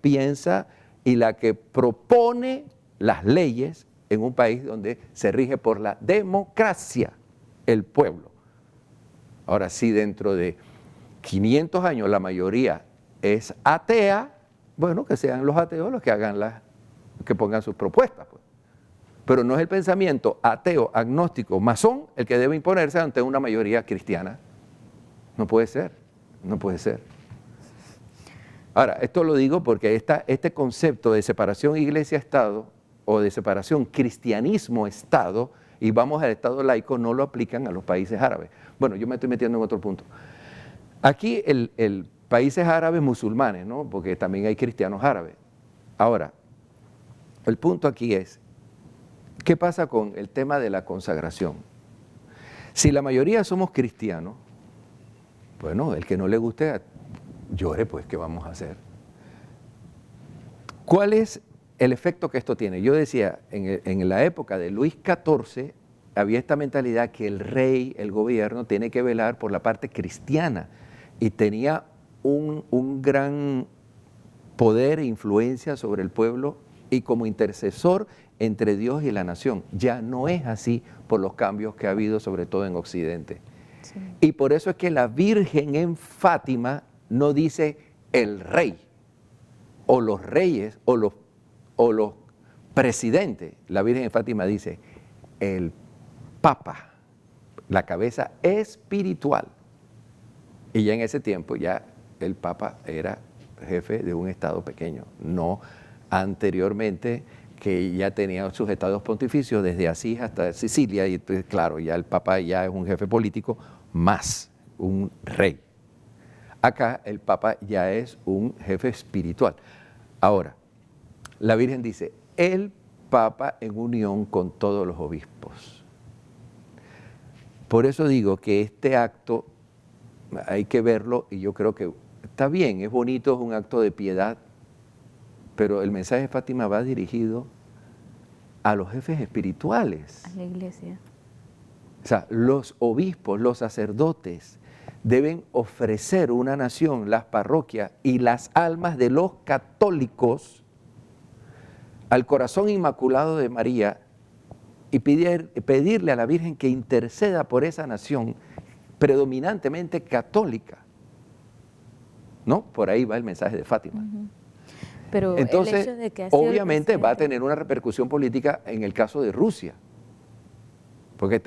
S2: piensa y la que propone las leyes en un país donde se rige por la democracia, el pueblo. Ahora, si dentro de 500 años la mayoría es atea, bueno, que sean los ateos los que hagan que pongan sus propuestas, pues. Pero no es el pensamiento ateo, agnóstico, masón el que debe imponerse ante una mayoría cristiana. No puede ser, no puede ser. Ahora, esto lo digo porque este concepto de separación iglesia-estado o de separación cristianismo-estado, y vamos al estado laico, no lo aplican a los países árabes. Bueno, yo me estoy metiendo en otro punto. Aquí el países árabes musulmanes, ¿no? Porque también hay cristianos árabes. Ahora, el punto aquí es, ¿qué pasa con el tema de la consagración? Si la mayoría somos cristianos, bueno, el que no le guste, llore, pues, ¿qué vamos a hacer? ¿Cuál es el efecto que esto tiene? Yo decía, en la época de Luis XIV, había esta mentalidad que el rey, el gobierno, tiene que velar por la parte cristiana y tenía un gran poder e influencia sobre el pueblo y como intercesor entre Dios y la nación. Ya no es así por los cambios que ha habido, sobre todo en Occidente. Sí. Y por eso es que la Virgen en Fátima no dice el rey, o los reyes, o los presidentes. La Virgen en Fátima dice el Papa, la cabeza espiritual. Y ya en ese tiempo ya el Papa era jefe de un estado pequeño, no anteriormente que ya tenía sus estados pontificios desde Asís hasta Sicilia, y entonces, claro, ya el Papa ya es un jefe político más un rey. Acá el Papa ya es un jefe espiritual. Ahora, la Virgen dice, el Papa en unión con todos los obispos. Por eso digo que este acto hay que verlo, y yo creo que está bien, es bonito, es un acto de piedad, pero el mensaje de Fátima va dirigido a los jefes espirituales.
S1: A la iglesia.
S2: O sea, los obispos, los sacerdotes deben ofrecer una nación, las parroquias y las almas de los católicos al corazón inmaculado de María y pedirle a la Virgen que interceda por esa nación predominantemente católica. ¿No? Por ahí va el mensaje de Fátima.
S1: Uh-huh. Pero
S2: entonces,
S1: el hecho de que
S2: obviamente va a tener una repercusión política en el caso de Rusia, porque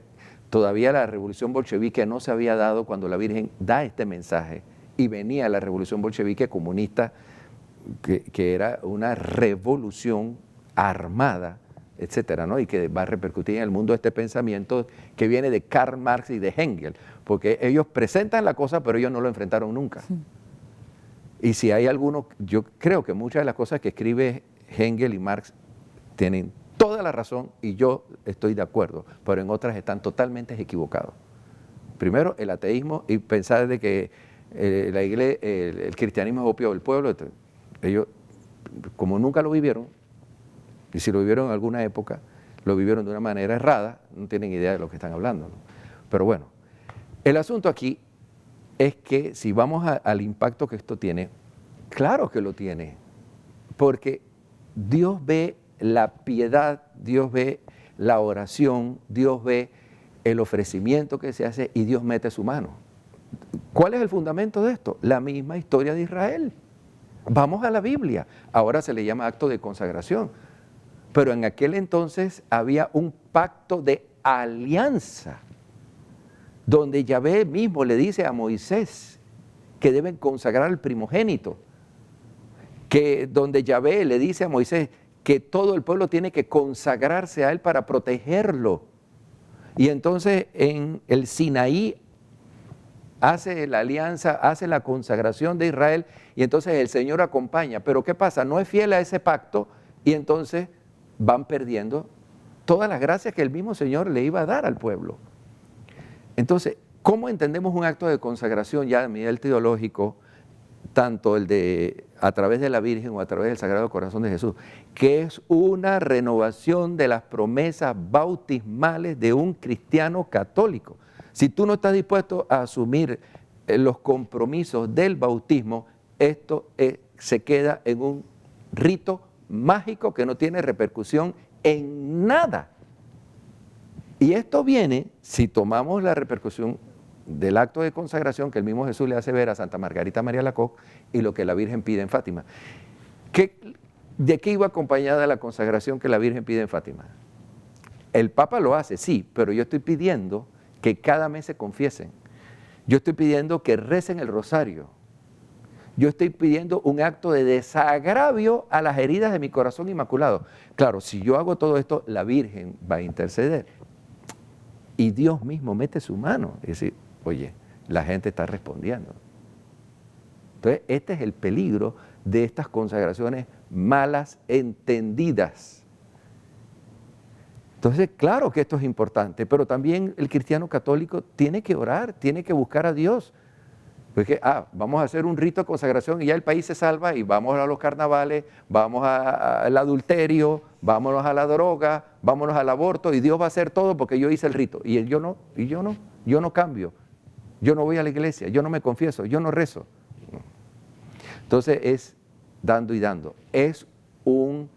S2: todavía la revolución bolchevique no se había dado cuando la Virgen da este mensaje, y venía la revolución bolchevique comunista, que era una revolución armada, etcétera, ¿no? Y que va a repercutir en el mundo este pensamiento que viene de Karl Marx y de Engels, porque ellos presentan la cosa, pero ellos no lo enfrentaron nunca. Sí. Y si hay alguno, yo creo que muchas de las cosas que escribe Engels y Marx tienen toda la razón y yo estoy de acuerdo, pero en otras están totalmente equivocados. Primero, el ateísmo y pensar de que la iglesia, el cristianismo es opio del pueblo. Ellos, como nunca lo vivieron, y si lo vivieron en alguna época, lo vivieron de una manera errada, no tienen idea de lo que están hablando, ¿no? Pero bueno, el asunto aquí es que si vamos al impacto que esto tiene, claro que lo tiene, porque Dios ve la piedad, Dios ve la oración, Dios ve el ofrecimiento que se hace y Dios mete su mano. ¿Cuál es el fundamento de esto? La misma historia de Israel. Vamos a la Biblia. Ahora se le llama acto de consagración, pero en aquel entonces había un pacto de alianza, donde Yahvé mismo le dice a Moisés que deben consagrar al primogénito, que donde Yahvé le dice a Moisés que todo el pueblo tiene que consagrarse a él para protegerlo. Y entonces en el Sinaí hace la alianza, hace la consagración de Israel, y entonces el Señor acompaña. Pero ¿qué pasa? No es fiel a ese pacto y entonces van perdiendo todas las gracias que el mismo Señor le iba a dar al pueblo. Entonces, ¿cómo entendemos un acto de consagración ya a nivel teológico, tanto el de a través de la Virgen o a través del Sagrado Corazón de Jesús, que es una renovación de las promesas bautismales de un cristiano católico? Si tú no estás dispuesto a asumir los compromisos del bautismo, esto se queda en un rito mágico que no tiene repercusión en nada. Y esto viene, si tomamos la repercusión del acto de consagración que el mismo Jesús le hace ver a Santa Margarita María Alacoque y lo que la Virgen pide en Fátima. ¿De qué iba acompañada la consagración que la Virgen pide en Fátima? El Papa lo hace, sí, pero yo estoy pidiendo que cada mes se confiesen. Yo estoy pidiendo que recen el rosario. Yo estoy pidiendo un acto de desagravio a las heridas de mi corazón inmaculado. Claro, si yo hago todo esto, la Virgen va a interceder. Y Dios mismo mete su mano y dice, oye, la gente está respondiendo. Entonces, este es el peligro de estas consagraciones malas entendidas. Entonces, claro que esto es importante, pero también el cristiano católico tiene que orar, tiene que buscar a Dios. Porque, vamos a hacer un rito de consagración y ya el país se salva y vamos a los carnavales, vamos al adulterio, vámonos a la droga, vámonos al aborto y Dios va a hacer todo porque yo hice el rito. Y yo no cambio, yo no voy a la iglesia, yo no me confieso, yo no rezo. Entonces es dando y dando. Es un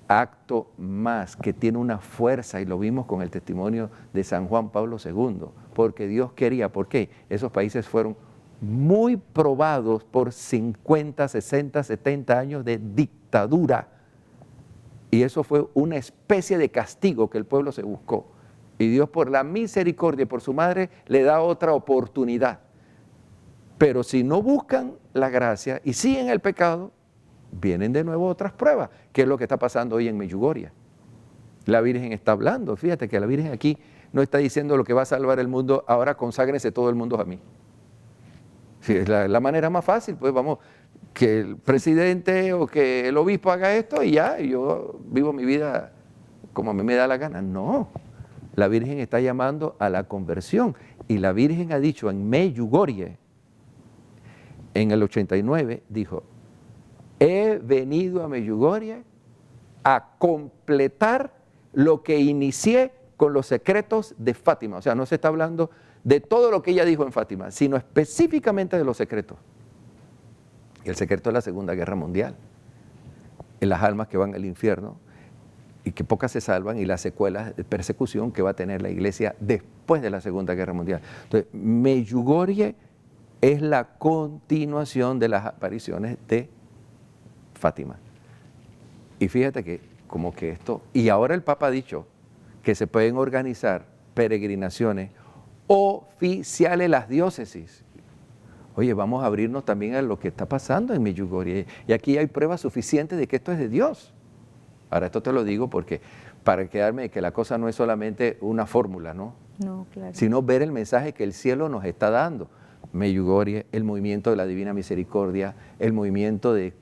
S2: acto más que tiene una fuerza y lo vimos con el testimonio de San Juan Pablo II, porque Dios quería, ¿por qué? Esos países fueron muy probados por 50, 60, 70 años de dictadura. Y eso fue una especie de castigo que el pueblo se buscó. Y Dios por la misericordia y por su madre le da otra oportunidad. Pero si no buscan la gracia y siguen el pecado, vienen de nuevo otras pruebas, que es lo que está pasando hoy en Medjugorje. La Virgen está hablando, fíjate que la Virgen aquí no está diciendo lo que va a salvar el mundo, ahora conságrense todo el mundo a mí. Sí, es la manera más fácil, pues vamos, que el presidente o que el obispo haga esto y ya, yo vivo mi vida como a mí me da la gana. No, la Virgen está llamando a la conversión y la Virgen ha dicho en Medjugorje, en el 89, dijo, he venido a Medjugorje a completar lo que inicié con los secretos de Fátima. O sea, no se está hablando de todo lo que ella dijo en Fátima, sino específicamente de los secretos. Y el secreto es la Segunda Guerra Mundial, en las almas que van al infierno y que pocas se salvan y las secuelas de persecución que va a tener la iglesia después de la Segunda Guerra Mundial. Entonces, Medjugorje es la continuación de las apariciones de Fátima. Y fíjate que como que esto, y ahora el Papa ha dicho que se pueden organizar peregrinaciones oficiales las diócesis. Oye, vamos a abrirnos también a lo que está pasando en Medjugorje. Y aquí hay pruebas suficientes de que esto es de Dios. Ahora, esto te lo digo porque para quedarme de que la cosa no es solamente una fórmula, ¿no?
S1: No, claro.
S2: Sino ver el mensaje que el cielo nos está dando. Medjugorje, el movimiento de la Divina Misericordia, el movimiento de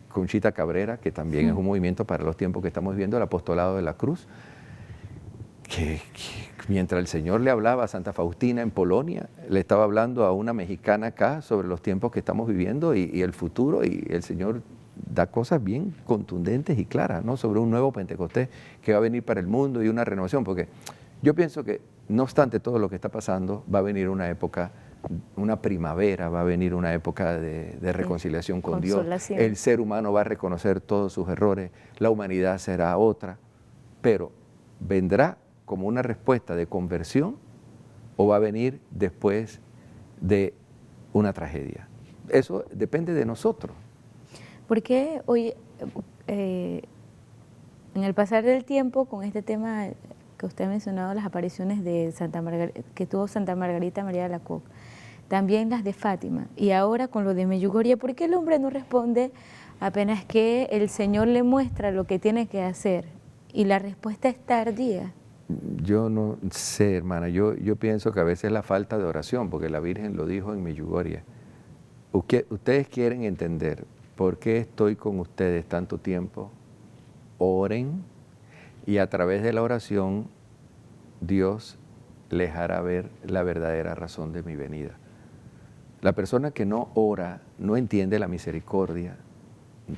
S2: Conchita Cabrera, que también es un movimiento para los tiempos que estamos viviendo, el apostolado de la cruz, que mientras el Señor le hablaba a Santa Faustina en Polonia, le estaba hablando a una mexicana acá sobre los tiempos que estamos viviendo y el futuro, y el Señor da cosas bien contundentes y claras, ¿no? Sobre un nuevo Pentecostés que va a venir para el mundo y una renovación, porque yo pienso que no obstante todo lo que está pasando, va a venir una época, una primavera, va a venir una época de reconciliación con Dios. El ser humano va a reconocer todos sus errores, la humanidad será otra, pero vendrá como una respuesta de conversión o va a venir después de una tragedia. Eso depende de nosotros.
S1: Porque hoy, en el pasar del tiempo, con este tema que usted ha mencionado, las apariciones de que tuvo Santa Margarita María Alacoque, también las de Fátima, y ahora con lo de Medjugorje, ¿por qué el hombre no responde apenas que el Señor le muestra lo que tiene que hacer? Y la respuesta es tardía.
S2: Yo no sé, hermana, yo pienso que a veces es la falta de oración, porque la Virgen lo dijo en Medjugorje. Ustedes quieren entender por qué estoy con ustedes tanto tiempo, oren, y a través de la oración Dios les hará ver la verdadera razón de mi venida. La persona que no ora, no entiende la misericordia,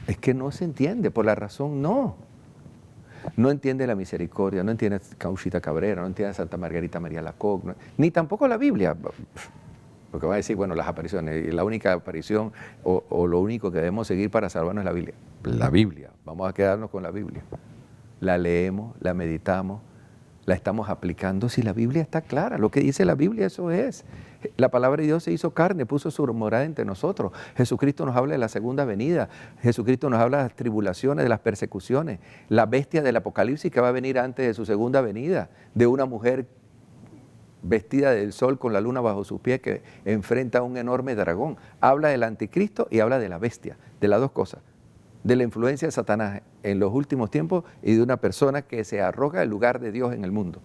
S2: es que no se entiende, por la razón no. No entiende la misericordia, no entiende a Conchita Cabrera, no entiende a Santa Margarita María Alacoque, ni tampoco la Biblia. Porque van a decir, bueno, las apariciones, y la única aparición o lo único que debemos seguir para salvarnos es la Biblia. La Biblia, vamos a quedarnos con la Biblia. La leemos, la meditamos, la estamos aplicando. Si la Biblia está clara, lo que dice la Biblia, eso es. La palabra de Dios se hizo carne, puso su morada entre nosotros. Jesucristo nos habla de la segunda venida. Jesucristo nos habla de las tribulaciones, de las persecuciones. La bestia del Apocalipsis que va a venir antes de su segunda venida, de una mujer vestida del sol con la luna bajo sus pies que enfrenta a un enorme dragón. Habla del anticristo y habla de la bestia, de las dos cosas. De la influencia de Satanás en los últimos tiempos y de una persona que se arroga el lugar de Dios en el mundo.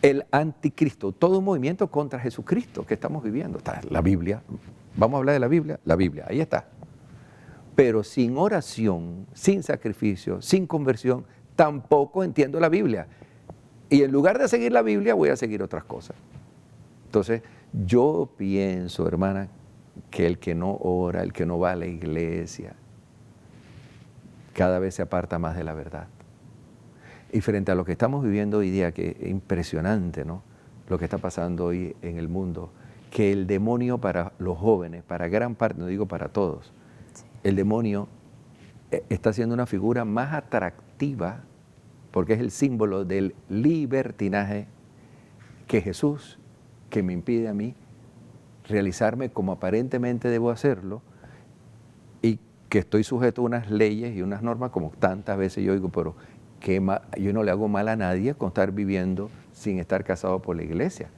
S2: El anticristo, todo un movimiento contra Jesucristo que estamos viviendo. Está la Biblia, vamos a hablar de la Biblia, ahí está. Pero sin oración, sin sacrificio, sin conversión, tampoco entiendo la Biblia. Y en lugar de seguir la Biblia, voy a seguir otras cosas. Entonces, yo pienso, hermana, que el que no ora, el que no va a la iglesia, cada vez se aparta más de la verdad. Y frente a lo que estamos viviendo hoy día, que es impresionante, ¿no? Lo que está pasando hoy en el mundo, que el demonio para los jóvenes, para gran parte, no digo para todos, el demonio está siendo una figura más atractiva porque es el símbolo del libertinaje que Jesús, que me impide a mí realizarme como aparentemente debo hacerlo y que estoy sujeto a unas leyes y unas normas, como tantas veces yo digo, pero yo no le hago mal a nadie con estar viviendo sin estar casado por la iglesia.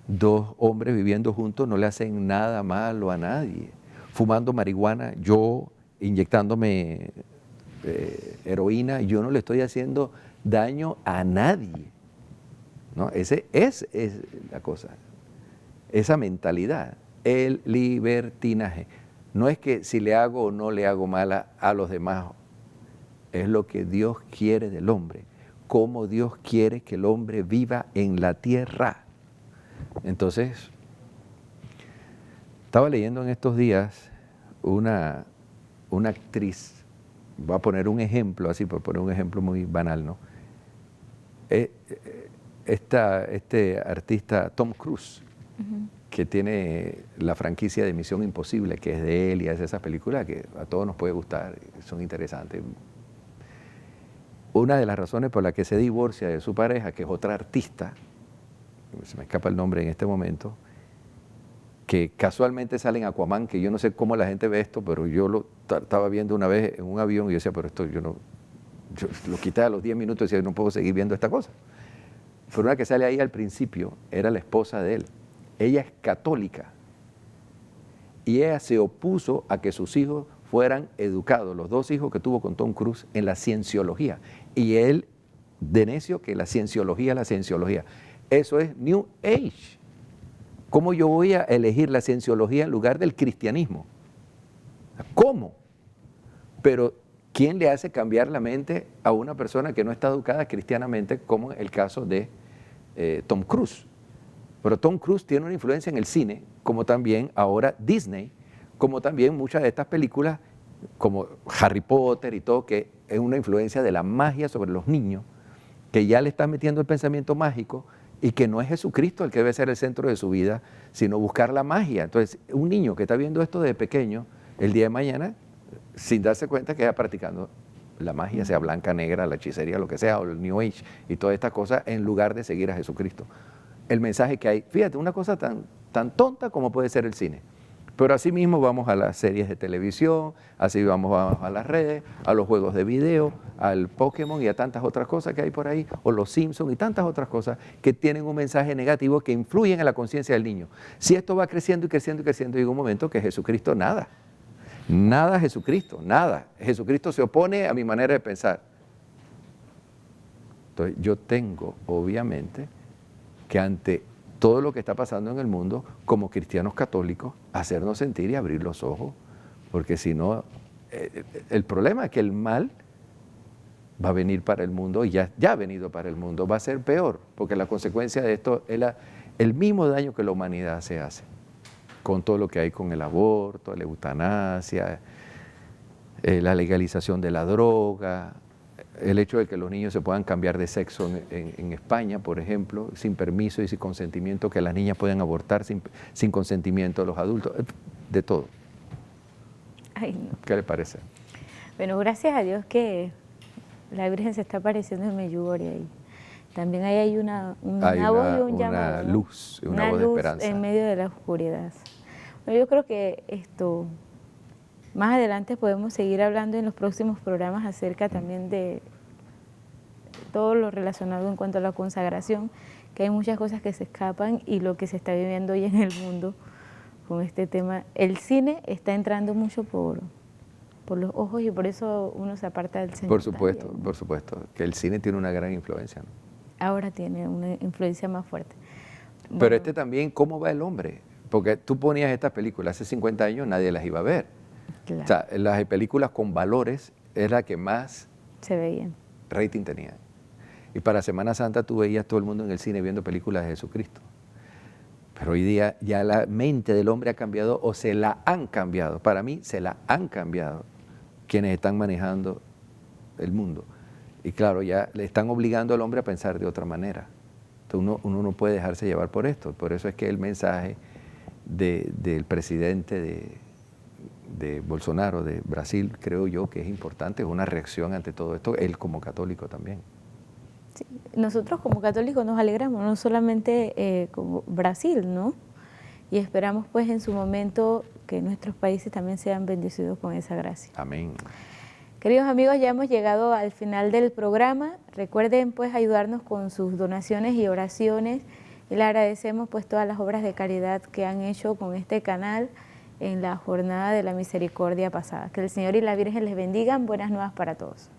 S2: Dos hombres viviendo juntos no le hacen nada malo a nadie. Fumando marihuana, yo inyectándome heroína, yo no le estoy haciendo daño a nadie, ¿no? Ese es la cosa, esa mentalidad, el libertinaje. No es que si le hago o no le hago mal a los demás, es lo que Dios quiere del hombre, cómo Dios quiere que el hombre viva en la tierra. Entonces, estaba leyendo en estos días una actriz. Voy a poner un ejemplo, así por poner un ejemplo muy banal, ¿no? Este artista Tom Cruise, que tiene la franquicia de Misión Imposible, que es de él y hace esas películas que a todos nos puede gustar, son interesantes. Una de las razones por las que se divorcia de su pareja, que es otra artista, se me escapa el nombre en este momento, que casualmente sale en Aquaman, que yo no sé cómo la gente ve esto, pero yo lo estaba viendo una vez en un avión y yo decía, pero esto yo lo quité a los 10 minutos y decía, no puedo seguir viendo esta cosa. Pero una que sale ahí al principio era la esposa de él. Ella es católica y ella se opuso a que sus hijos fueran educados, los dos hijos que tuvo con Tom Cruise, en la cienciología. Y él, de necio, que la cienciología. Eso es New Age. ¿Cómo yo voy a elegir la cienciología en lugar del cristianismo? ¿Cómo? Pero ¿quién le hace cambiar la mente a una persona que no está educada cristianamente, como el caso de Tom Cruise? Pero Tom Cruise tiene una influencia en el cine, como también ahora Disney, como también muchas de estas películas, como Harry Potter y todo, que es una influencia de la magia sobre los niños, que ya le están metiendo el pensamiento mágico, y que no es Jesucristo el que debe ser el centro de su vida, sino buscar la magia. Entonces, un niño que está viendo esto de pequeño, el día de mañana, sin darse cuenta que está practicando la magia, sea blanca, negra, la hechicería, lo que sea, o el New Age, y todas estas cosas, en lugar de seguir a Jesucristo. El mensaje que hay, fíjate, una cosa tan tonta como puede ser el cine. Pero así mismo vamos a las series de televisión, así vamos a las redes, a los juegos de video, al Pokémon y a tantas otras cosas que hay por ahí, o los Simpsons y tantas otras cosas que tienen un mensaje negativo que influyen en la conciencia del niño. Si esto va creciendo y creciendo y creciendo, llega un momento que Jesucristo nada Jesucristo, nada. Jesucristo se opone a mi manera de pensar. Entonces yo tengo, obviamente, que ante todo lo que está pasando en el mundo, como cristianos católicos, hacernos sentir y abrir los ojos, porque si no, el problema es que el mal va a venir para el mundo, y ya ha venido para el mundo, va a ser peor, porque la consecuencia de esto es el mismo daño que la humanidad se hace, con todo lo que hay con el aborto, la eutanasia, la legalización de la droga, el hecho de que los niños se puedan cambiar de sexo en España, por ejemplo, sin permiso y sin consentimiento, que las niñas puedan abortar sin consentimiento de los adultos, de todo.
S1: Ay, no.
S2: ¿Qué le parece?
S1: Bueno, gracias a Dios que la Virgen se está apareciendo en Medjugorje ahí. También ahí hay una voz y un llamado, ¿no?
S2: Luz, una voz de esperanza.
S1: En medio de la oscuridad. Bueno, yo creo que más adelante podemos seguir hablando en los próximos programas acerca también de todo lo relacionado en cuanto a la consagración, que hay muchas cosas que se escapan y lo que se está viviendo hoy en el mundo con este tema. El cine está entrando mucho por los ojos y por eso uno se aparta del Señor.
S2: Por supuesto, que el cine tiene una gran influencia, ¿no?
S1: Ahora tiene una influencia más fuerte.
S2: Bueno. Pero también, ¿cómo va el hombre? Porque tú ponías estas películas hace 50 años, nadie las iba a ver. Claro. O sea, las películas con valores es la que más
S1: se veían.
S2: Rating tenía. Y para Semana Santa tú veías todo el mundo en el cine viendo películas de Jesucristo. Pero hoy día ya la mente del hombre ha cambiado o se la han cambiado. Para mí se la han cambiado quienes están manejando el mundo. Y claro, ya le están obligando al hombre a pensar de otra manera. Entonces uno no puede dejarse llevar por esto. Por eso es que el mensaje del presidente de Bolsonaro, de Brasil, creo yo que es importante, es una reacción ante todo esto, él como católico también.
S1: Sí, nosotros como católicos nos alegramos, no solamente como Brasil, ¿no? Y esperamos pues en su momento que nuestros países también sean bendecidos con esa gracia.
S2: Amén.
S1: Queridos amigos, ya hemos llegado al final del programa. Recuerden pues ayudarnos con sus donaciones y oraciones. Y le agradecemos pues todas las obras de caridad que han hecho con este canal en la jornada de la misericordia pasada. Que el Señor y la Virgen les bendigan. Buenas nuevas para todos.